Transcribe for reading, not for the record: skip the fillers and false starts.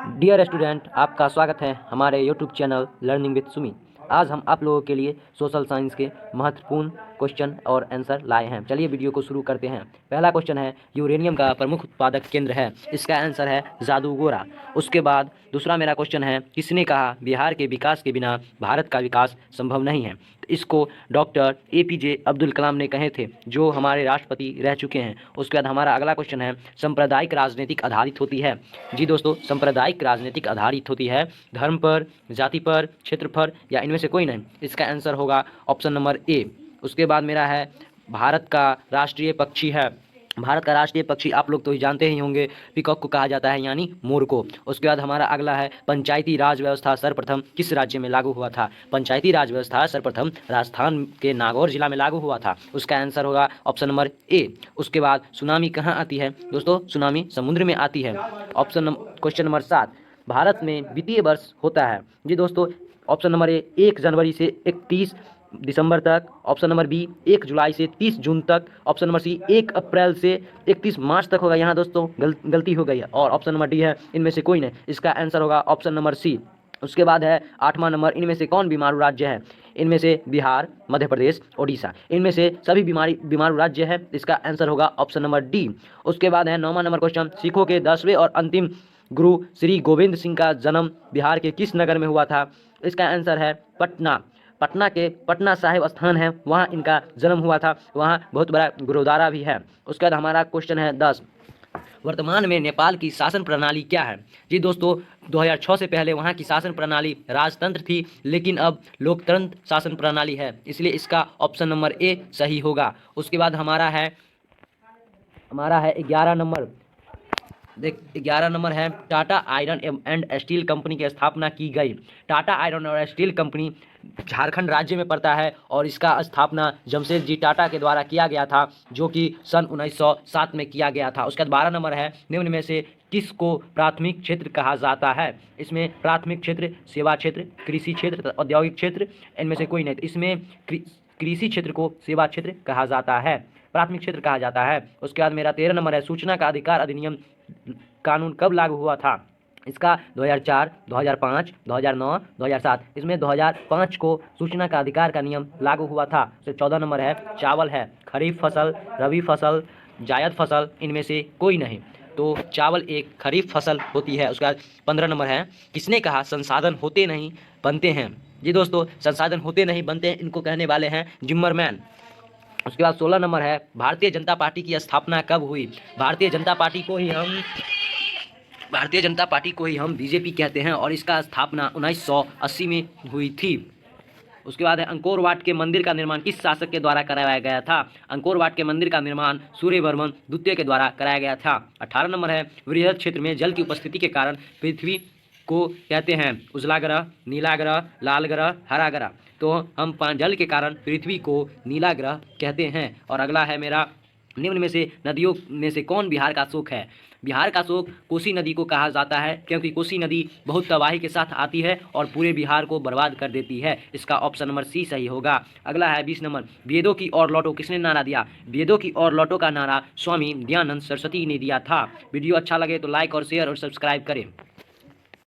Dear student, आपका स्वागत है हमारे YouTube channel learning with Sumi. आज हम आप लोगों के लिए सोशल साइंस के महत्वपूर्ण क्वेश्चन और आंसर लाए हैं। चलिए वीडियो को शुरू करते हैं। पहला क्वेश्चन है, यूरेनियम का प्रमुख उत्पादक केंद्र है। इसका आंसर है जादूगोरा। उसके बाद दूसरा मेरा क्वेश्चन है, किसने कहा बिहार के विकास के बिना भारत का विकास संभव नहीं है। तो इसको डॉक्टर APJ अब्दुल कलाम ने कहे थे, जो हमारे राष्ट्रपति रह चुके हैं। उसके बाद हमारा अगला क्वेश्चन है, सांप्रदायिक राजनीतिक आधारित होती है। जी दोस्तों, सांप्रदायिक राजनीतिक आधारित होती है धर्म पर, जाति पर, क्षेत्र पर या इनमें से कोई नहीं। इसका आंसर होगा ऑप्शन नंबर ए। उसके बाद मेरा है, भारत का राष्ट्रीय पक्षी है। भारत का राष्ट्रीय पक्षी आप लोग तो ही जानते ही होंगे, पीकॉक को कहा जाता है, यानी मोर को। उसके बाद हमारा अगला है, पंचायती राज व्यवस्था सर्वप्रथम किस राज्य में लागू हुआ था। पंचायती राज व्यवस्था सर्वप्रथम राजस्थान के नागौर जिला में लागू हुआ था। उसका आंसर होगा ऑप्शन नंबर ए। उसके बाद सुनामी कहाँ आती है दोस्तों? सुनामी समुद्र में आती है। क्वेश्चन नंबर 7, भारत में वित्तीय वर्ष होता है। जी दोस्तों, ऑप्शन नंबर ए 1 जनवरी से 31 दिसंबर तक। ऑप्शन नंबर बी 1 जुलाई से 30 जून तक। ऑप्शन नंबर सी 1 अप्रैल से 31 मार्च तक होगा। यहाँ दोस्तों गलती हो गई है। और ऑप्शन नंबर डी है इनमें से कोई नहीं। इसका आंसर होगा ऑप्शन नंबर सी। उसके बाद है 8वां नंबर, इनमें से कौन बीमारू राज्य है। इनमें से बिहार, मध्य प्रदेश, ओडिशा, इनमें से सभी बीमारू राज्य है। इसका आंसर होगा ऑप्शन नंबर डी। उसके बाद है 9वां नंबर क्वेश्चन, सिखों के 10वें और अंतिम गुरु श्री गोविंद सिंह का जन्म बिहार के किस नगर में हुआ था। इसका आंसर है पटना। पटना के पटना साहिब स्थान है, वहाँ इनका जन्म हुआ था। वहाँ बहुत बड़ा गुरुद्वारा भी है। उसके बाद हमारा क्वेश्चन है 10, वर्तमान में नेपाल की शासन प्रणाली क्या है। जी दोस्तों, 2006 से पहले वहाँ की शासन प्रणाली राजतंत्र थी, लेकिन अब लोकतंत्र शासन प्रणाली है, इसलिए इसका ऑप्शन नंबर ए सही होगा। उसके बाद हमारा है 11 नंबर। 11 नंबर है, Tata iron and steel company की स्थापना की गई। टाटा आयरन और स्टील कंपनी झारखंड राज्य में पड़ता है और इसका स्थापना जमशेदजी टाटा के द्वारा किया गया था, जो कि सन 1907 में किया गया था। उसके बाद 12 नंबर है, निम्न में से किसको प्राथमिक क्षेत्र कहा जाता है। इसमें प्राथमिक क्षेत्र, सेवा क्षेत्र, कृषि क्षेत्र तथा औद्योगिक क्षेत्र, इनमें से कोई नहीं। तो इसमें कृषि क्षेत्र को सेवा क्षेत्र कहा जाता है, प्राथमिक क्षेत्र कहा जाता है। उसके बाद मेरा 13 नंबर है, सूचना का अधिकार अधिनियम कानून कब लागू हुआ था। इसका 2004, 2005, 2009, 2007, इसमें 2005 को सूचना का अधिकार का नियम लागू हुआ था। तो 14 नंबर है, चावल है, खरीफ फसल, रबी फसल, जायद फसल, इनमें से कोई नहीं। तो चावल एक खरीफ फसल होती है। उसके बाद 15 नंबर है, किसने कहा संसाधन होते नहीं बनते हैं। जी दोस्तों, संसाधन होते नहीं बनते हैं, इनको कहने वाले हैं जिम्मरमैन। उसके बाद 16 नंबर है, भारतीय जनता पार्टी की स्थापना कब हुई। भारतीय जनता पार्टी को ही हम BJP कहते हैं और इसका स्थापना 1980 में हुई थी। उसके बाद है, अंकोर वाट के मंदिर का निर्माण किस शासक के द्वारा कराया गया था। अंकोर वाट के मंदिर का निर्माण सूर्यवर्मन द्वितीय के द्वारा कराया गया था। 18 नंबर है, वृहद क्षेत्र में जल की उपस्थिति के कारण पृथ्वी को कहते हैं उजला ग्रह, नीला ग्रह, लाल ग्रह, हरा ग्रह। तो हम जल के कारण पृथ्वी को नीला ग्रह कहते हैं। और अगला है मेरा, निम्न में से नदियों में से कौन बिहार का शोक है। बिहार का शोक कोसी नदी को कहा जाता है, क्योंकि कोसी नदी बहुत तबाही के साथ आती है और पूरे बिहार को बर्बाद कर देती है। इसका ऑप्शन नंबर सी सही होगा। अगला है 20 नंबर, वेदों की ओर लौटो किसने नारा दिया। वेदों की ओर लौटो का नारा स्वामी दयानंद सरस्वती ने दिया था। वीडियो अच्छा लगे तो लाइक और शेयर और सब्सक्राइब करें।